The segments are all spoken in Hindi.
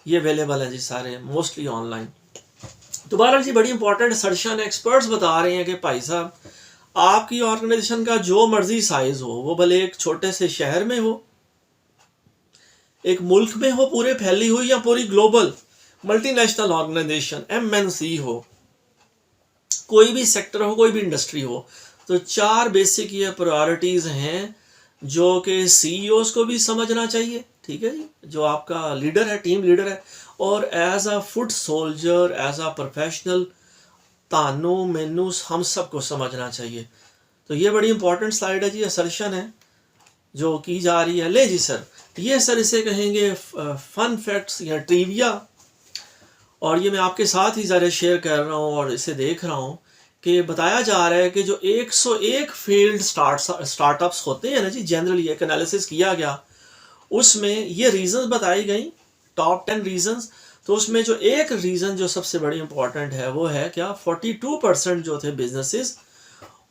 ये अवेलेबल है जी सारे, मोस्टली ऑनलाइन। तो बहरहाल जी बड़ी इंपॉर्टेंट सर्शन एक्सपर्ट्स बता रहे हैं कि भाई साहब आपकी ऑर्गेनाइजेशन का जो मर्जी साइज हो, वो भले एक छोटे से शहर में हो, एक मुल्क में हो पूरे फैली हुई, या पूरी ग्लोबल मल्टीनेशनल ऑर्गेनाइजेशन एमएनसी हो, कोई भी सेक्टर हो, कोई भी इंडस्ट्री हो, तो 4 बेसिक ये प्रायोरिटीज हैं जो कि सीईओज को भी समझना चाहिए, ठीक है जी, जो आपका लीडर है, टीम लीडर है, और as a foot soldier, as a professional, तानू मैनू हम सबको समझना चाहिए। तो ये बड़ी इंपॉर्टेंट स्लाइड है जी, असर्शन है जो की जा रही है। ले जी सर, ये सर इसे कहेंगे फन फैक्ट्स या ट्रिविया, और ये मैं आपके साथ ही ज़रा शेयर कर रहा हूँ और इसे देख रहा हूँ कि बताया जा रहा है कि जो 101 फील्ड स्टार्टअप्स होते हैं ना जी, जनरली एक एनालिसिस किया गया, उसमें ये रीजंस बताई गई, टॉप 10 रीजंस। तो उसमें जो एक रीज़न जो सबसे बड़ी इंपॉर्टेंट है वो है क्या, 42% जो थे बिजनेसेस,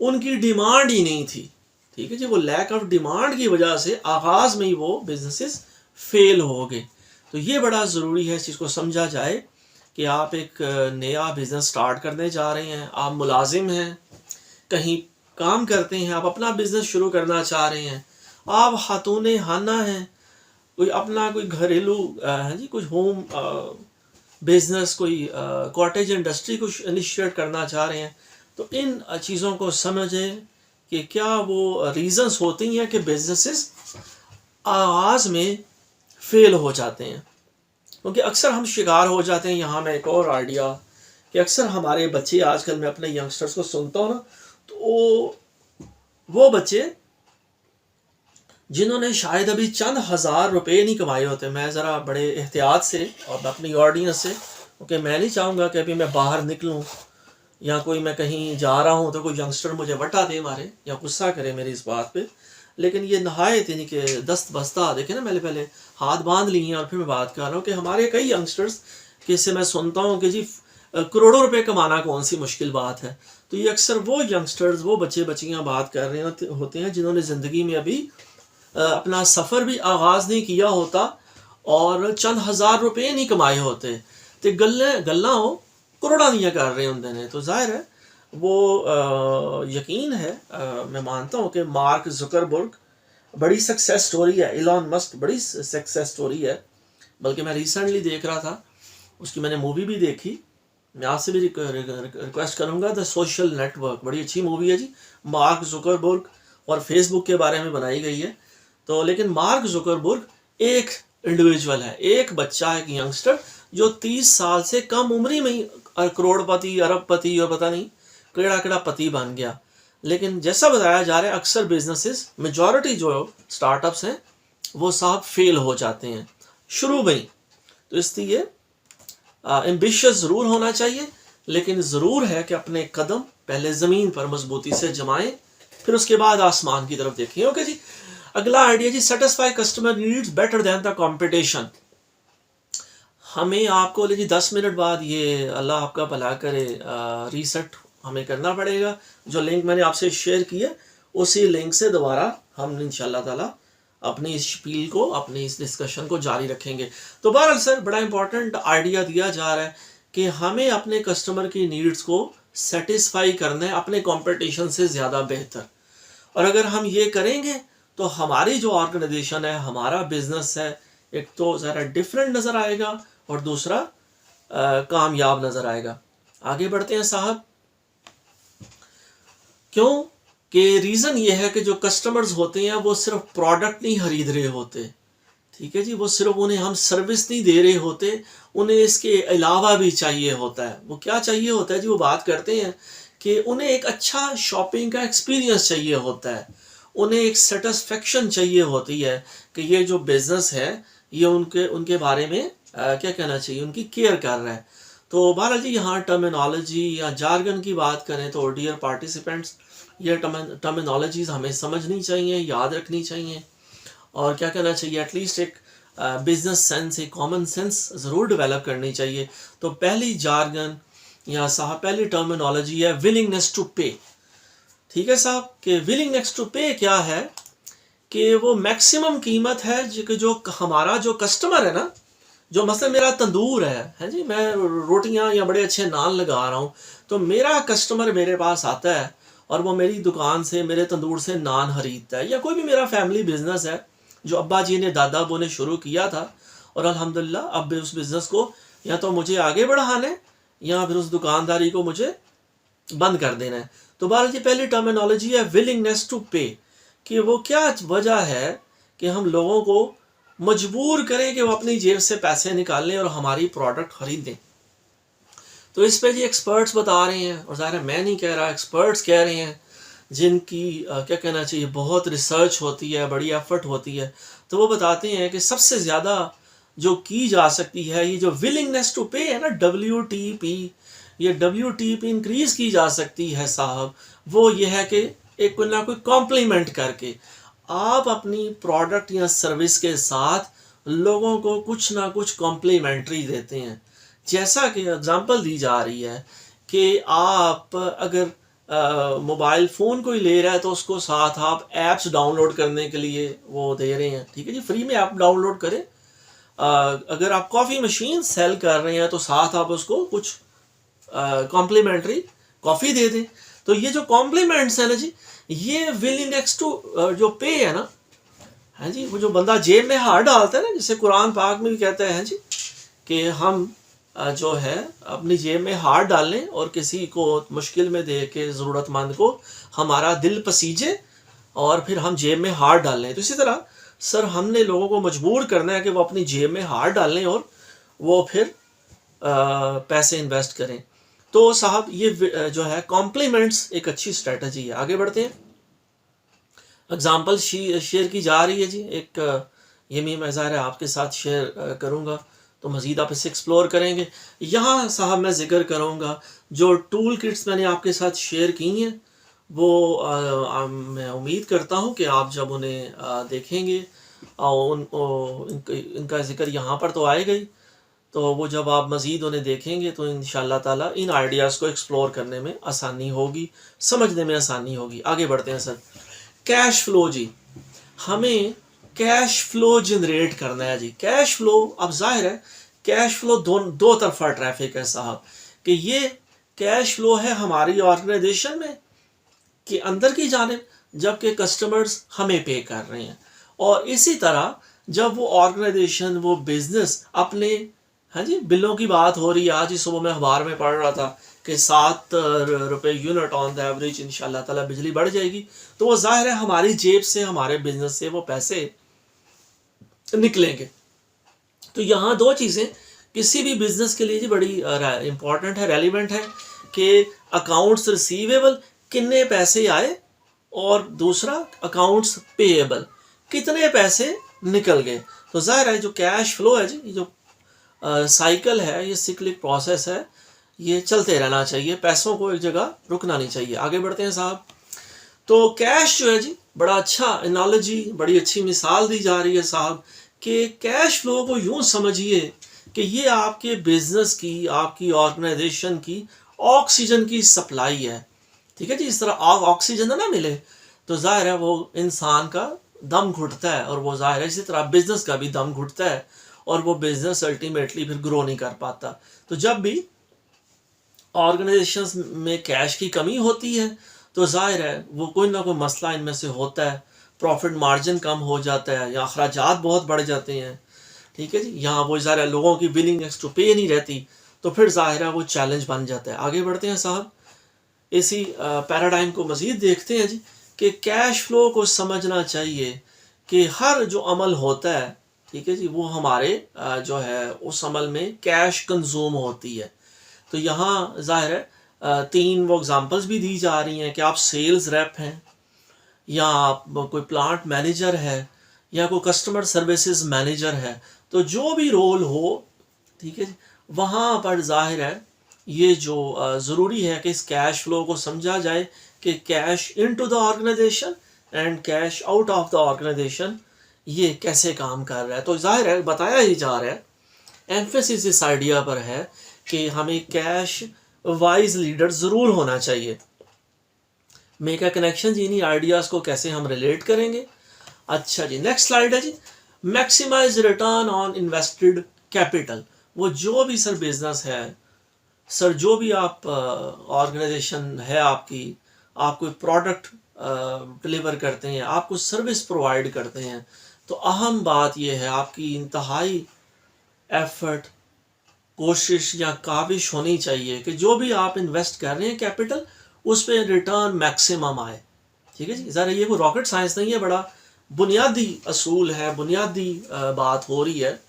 उनकी डिमांड ही नहीं थी, ठीक है जी, वो लैक ऑफ डिमांड की वजह से आगाज़ में ही वो बिजनेसेस फेल हो गए। तो ये बड़ा ज़रूरी है इस चीज़ को समझा जाए कि आप एक नया बिज़नेस स्टार्ट करने जा रहे हैं, आप मुलाजिम हैं, कहीं काम करते हैं, आप अपना बिज़नेस शुरू करना चाह रहे हैं, आप खातून हाना हैं, कोई अपना कोई घरेलू है जी, कुछ होम बिजनेस, कोई कॉटेज इंडस्ट्री कुछ इनिशिएट करना चाह रहे हैं, तो इन चीज़ों को समझें कि क्या वो रीजंस होती हैं कि बिजनेसेस आगाज़ में फेल हो जाते हैं। क्योंकि अक्सर हम शिकार हो जाते हैं, यहाँ मैं एक और आइडिया, कि अक्सर हमारे बच्चे, आजकल मैं अपने यंगस्टर्स को सुनता हूँ ना, तो वो बच्चे जिन्होंने शायद अभी चंद हज़ार रुपए नहीं कमाए होते, मैं ज़रा बड़े एहतियात से और अपनी ऑडियंस से, क्योंकि मैं नहीं चाहूँगा कि अभी मैं बाहर निकलूँ या कोई मैं कहीं जा रहा हूँ तो कोई यंगस्टर मुझे वटा दे मारे या गुस्सा करे मेरी इस बात पे, लेकिन ये नहायत यानी कि दस्त बस्ता, देखे ना, मैंने पहले हाथ बांध लिए हैं और फिर मैं बात कर रहा हूँ कि हमारे कई यंगस्टर्स किससे मैं सुनता हूँ कि जी करोड़ों रुपए कमाना कौन सी मुश्किल बात है। तो ये अक्सर वो यंगस्टर्स, वो बच्चे बच्चियाँ बात कर रहे होते हैं जिन्होंने ज़िंदगी में अभी अपना सफ़र भी आगाज़ नहीं किया होता और चंद हज़ार रुपये नहीं कमाए होते, तो गल्ला हो करोड़ा नहीं कर रहे होंगे ने। तो जाहिर है वो यकीन है, मैं मानता हूँ कि मार्क जुकरबर्ग बड़ी सक्सेस स्टोरी है, इलॉन मस्क बड़ी सक्सेस स्टोरी है, बल्कि मैं रिसेंटली देख रहा था, उसकी मैंने मूवी भी देखी, मैं आपसे भी रिक्वेस्ट करूँगा, द सोशल नेटवर्क बड़ी अच्छी मूवी है जी, मार्क जुकरबर्ग और फेसबुक के बारे में बनाई गई है। तो लेकिन मार्क जुकरबर्ग एक इंडिविजुअल है, एक बच्चा, एक यंगस्टर जो 30 साल से कम उम्र में ही करोड़पति, अरबपति और पता नहीं केड़ा केड़ा पति बन गया। लेकिन जैसा बताया जा रहा है अक्सर बिजनेसेस, मेजॉरिटी जो स्टार्टअप्स हैं वो साहब फेल हो जाते हैं शुरू में ही। तो इसलिए एम्बिशियस ज़रूर होना चाहिए, लेकिन ज़रूर है कि अपने कदम पहले ज़मीन पर मजबूती से जमाएं, फिर उसके बाद आसमान की तरफ देखें। ओके जी, अगला आइडिया जी, satisfy customer needs better than the competition. हमें आपको जी 10 मिनट बाद ये, अल्लाह आपका भला करे, रीसेट हमें करना पड़ेगा। जो लिंक मैंने आपसे शेयर किया उसी लिंक से दोबारा हम इंशाल्लाह ताला अपनी इस स्पील को, अपनी इस डिस्कशन को जारी रखेंगे। तो बहरहाल सर बड़ा इंपॉर्टेंट आइडिया दिया जा रहा है कि हमें अपने कस्टमर की नीड्स को सेटिस्फाई करना है अपने कंपटीशन से ज़्यादा बेहतर, और अगर हम ये करेंगे तो हमारी जो ऑर्गेनाइजेशन है, हमारा बिजनेस है, एक तो ज़रा डिफरेंट नज़र आएगा और दूसरा कामयाब नज़र आएगा। आगे बढ़ते हैं साहब। क्यों कि रीज़न ये है कि जो कस्टमर्स होते हैं वो सिर्फ प्रोडक्ट नहीं खरीद रहे होते, ठीक है जी, वो सिर्फ उन्हें हम सर्विस नहीं दे रहे होते, उन्हें इसके अलावा भी चाहिए होता है। वो क्या चाहिए होता है जी, वो बात करते हैं कि उन्हें एक अच्छा शॉपिंग का एक्सपीरियंस चाहिए होता है, उन्हें एक सेटिस्फेक्शन चाहिए होती है कि ये जो बिज़नेस है ये उनके बारे में क्या कहना चाहिए, उनकी केयर कर रहा है। तो बहरहाल जी यहाँ टर्मिनोलॉजी या जार्गन की बात करें तो डियर पार्टिसिपेंट्स, ये टर्मिनोलॉजीज़ हमें समझनी चाहिए, याद रखनी चाहिए, और क्या कहना चाहिए, एटलीस्ट एक बिजनेस सेंस, एक कॉमन सेंस ज़रूर डेवलप करनी चाहिए। तो पहली जार्गन या साहब पहली टर्मिनोलॉजी है विलिंगनेस टू पे। ठीक है साहब, कि विलिंगनेस टू पे क्या है कि वो मैक्सिमम कीमत है जो हमारा जो कस्टमर है ना, जो मसलन मेरा तंदूर है जी, मैं रोटियां या बड़े अच्छे नान लगा रहा हूँ, तो मेरा कस्टमर मेरे पास आता है और वो मेरी दुकान से, मेरे तंदूर से नान खरीदता है। या कोई भी मेरा फैमिली बिजनेस है जो अब्बा जी ने, दादा अबू ने शुरू किया था, और अल्हम्दुलिल्लाह अब उस बिज़नेस को या तो मुझे आगे बढ़ाना है या फिर उस दुकानदारी को मुझे बंद कर देना है। तो बहरहाल जी पहली टर्मिनोलॉजी है विलिंगनेस टू पे, कि वो क्या वजह है कि हम लोगों को मजबूर करें कि वो अपनी जेब से पैसे निकालें और हमारी प्रोडक्ट खरीदें। तो इस पे जी एक्सपर्ट्स बता रहे हैं, और ज़ाहिर है मैं नहीं कह रहा, एक्सपर्ट्स कह रहे हैं, जिनकी क्या कहना चाहिए, बहुत रिसर्च होती है, बड़ी एफर्ट होती है। तो वो बताते हैं कि सबसे ज़्यादा जो की जा सकती है, ये जो विलिंगनेस टू पे है ना, WTP, ये WTP इंक्रीज़ की जा सकती है साहब, वो ये है कि एक कोई ना कोई कॉम्प्लीमेंट करके आप अपनी प्रोडक्ट या सर्विस के साथ लोगों को कुछ ना कुछ कॉम्प्लीमेंट्री देते हैं। जैसा कि एग्जांपल दी जा रही है कि आप अगर मोबाइल फ़ोन कोई ले रहा है तो उसको साथ आप ऐप्स डाउनलोड करने के लिए वो दे रहे हैं, ठीक है जी, फ्री में ऐप डाउनलोड करें। अगर आप कॉफ़ी मशीन सेल कर रहे हैं तो साथ आप उसको कुछ कॉम्प्लीमेंट्री कॉफ़ी दे दें। तो ये जो कॉम्प्लीमेंट्स है ना जी, ये विल इंडेक्स टू जो पे है ना, है जी, वो जो बंदा जेब में हाथ डालता है ना, जिसे कुरान पाक में भी कहता है जी कि हम जो है अपनी जेब में हाथ डालें और किसी को मुश्किल में देख के, ज़रूरतमंद को हमारा दिल पसीजे और फिर हम जेब में हाथ डालें। तो इसी तरह सर हमने लोगों को मजबूर करना है कि वो अपनी जेब में हाथ डालें और वो फिर पैसे इन्वेस्ट करें। तो साहब ये जो है कॉम्प्लीमेंट्स एक अच्छी स्ट्रेटजी है। आगे बढ़ते हैं। एग्जाम्पल शेयर की जा रही है जी, एक ये मैं ज़ाहिर है आपके साथ शेयर करूँगा तो मज़ीद आप इसे एक्सप्लोर करेंगे। यहाँ साहब मैं ज़िक्र करूँगा जो टूल किट्स मैंने आपके साथ शेयर की हैं, वो मैं उम्मीद करता हूँ कि आप जब उन्हें देखेंगे इनका ज़िक्र यहाँ पर तो आएगा ही, तो वो जब आप मज़ीद उन्हें देखेंगे तो इंशाअल्लाह ताला इन आइडियाज़ को एक्सप्लोर करने में आसानी होगी, समझने में आसानी होगी। आगे बढ़ते हैं सर। कैश फ्लो जी, हमें कैश फ्लो जनरेट करना है जी। कैश फ्लो, अब जाहिर है कैश फ्लो दो तरफा ट्रैफिक है साहब, कि ये कैश फ्लो है हमारी ऑर्गेनाइजेशन में कि अंदर की जानिब, जबकि कस्टमर्स हमें पे कर रहे हैं। और इसी तरह जब वो ऑर्गेनाइजेशन, वो बिजनेस अपने, हाँ जी, बिलों की बात हो रही है, आज ही सुबह मैं अखबार में पढ़ रहा था कि 7 रुपये यूनिट ऑन द एवरेज इंशाल्लाह ताला बिजली बढ़ जाएगी। तो वो जाहिर है हमारी जेब से, हमारे बिजनेस से वो पैसे निकलेंगे। तो यहाँ दो चीज़ें किसी भी बिजनेस के लिए जी बड़ी इंपॉर्टेंट है, रेलिवेंट है, कि अकाउंट्स रिसीवेबल कितने पैसे आए, और दूसरा अकाउंट्स पेएबल कितने पैसे निकल गए। तो जाहिर है जो कैश फ्लो है जी, ये जो साइकिल है, ये सिक्लिक प्रोसेस है, ये चलते रहना चाहिए, पैसों को एक जगह रुकना नहीं चाहिए। आगे बढ़ते हैं साहब। तो कैश जो है जी, बड़ा अच्छा एनालॉजी, बड़ी अच्छी मिसाल दी जा रही है साहब, कि कैश फ्लो को यूं समझिए कि ये आपके बिजनेस की, आपकी ऑर्गेनाइजेशन की ऑक्सीजन की सप्लाई है, ठीक है जी। इस तरह ऑक्सीजन ना मिले तो जाहिर है वो इंसान का दम घुटता है, और वो जाहिर है इसी तरह बिजनेस का भी दम घुटता है, और वो बिजनेस अल्टीमेटली फिर ग्रो नहीं कर पाता। तो जब भी ऑर्गेनाइजेशंस में कैश की कमी होती है तो जाहिर है वो कोई ना कोई मसला इनमें से होता है, प्रॉफिट मार्जिन कम हो जाता है या अखराजात बहुत बढ़ जाते हैं, ठीक है जी। यहाँ वो ज़ाहिर है लोगों की विलिंगनेस टू पे नहीं रहती, तो फिर जाहिर है वो चैलेंज बन जाता है। आगे बढ़ते हैं साहब। इसी पैराडाइम को मज़ीद देखते हैं जी, कि कैश फ्लो को समझना चाहिए कि हर जो अमल होता है, ठीक है जी, वो हमारे जो है उस अमल में कैश कंज्यूम होती है। तो यहाँ जाहिर है 3 वो एग्जांपल्स भी दी जा रही हैं कि आप सेल्स रेप हैं, या आप कोई प्लांट मैनेजर है, या कोई कस्टमर सर्विसेज मैनेजर है, तो जो भी रोल हो, ठीक है जी, वहाँ पर जाहिर है ये जो ज़रूरी है कि इस कैश फ्लो को समझा जाए कि cash into the organisation and cash out of the organisation ये कैसे काम कर रहा है। तो जाहिर है बताया ही जा रहा है, एम्फेसिस इस आइडिया पर है कि हमें कैश वाइज लीडर ज़रूर होना चाहिए। मेक अ कनेक्शन जी, इन्हीं आइडियाज़ को कैसे हम रिलेट करेंगे। अच्छा जी, नेक्स्ट स्लाइड है जी, maximize return on invested capital, वो जो भी सर बिजनेस है, सर जो भी आप ऑर्गेनाइजेशन है आपकी, आप कोई प्रोडक्ट डिलीवर करते हैं, आप कुछ सर्विस प्रोवाइड करते हैं, तो अहम बात यह है आपकी इंतहाई एफर्ट, कोशिश या काविश होनी चाहिए कि जो भी आप इन्वेस्ट कर रहे हैं कैपिटल, उस पर रिटर्न मैक्सिमम आए। ठीक है जी, ज़रा ये कोई रॉकेट साइंस नहीं है, बड़ा बुनियादी असूल है, बुनियादी बात हो रही है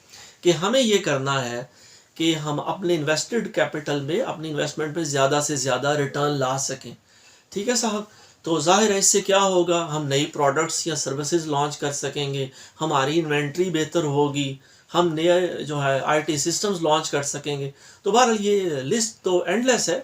कि हमें ये करना है कि हम अपने इन्वेस्टेड कैपिटल में, अपनी इन्वेस्टमेंट में ज़्यादा से ज़्यादा रिटर्न ला सकें। ठीक है साहब, तो जाहिर है इससे क्या होगा, हम नई प्रोडक्ट्स या सर्विसेज लॉन्च कर सकेंगे, हमारी इन्वेंट्री बेहतर होगी, हम नए जो है आईटी सिस्टम्स लॉन्च कर सकेंगे। तो बहरहाल ये लिस्ट तो एंडलेस है,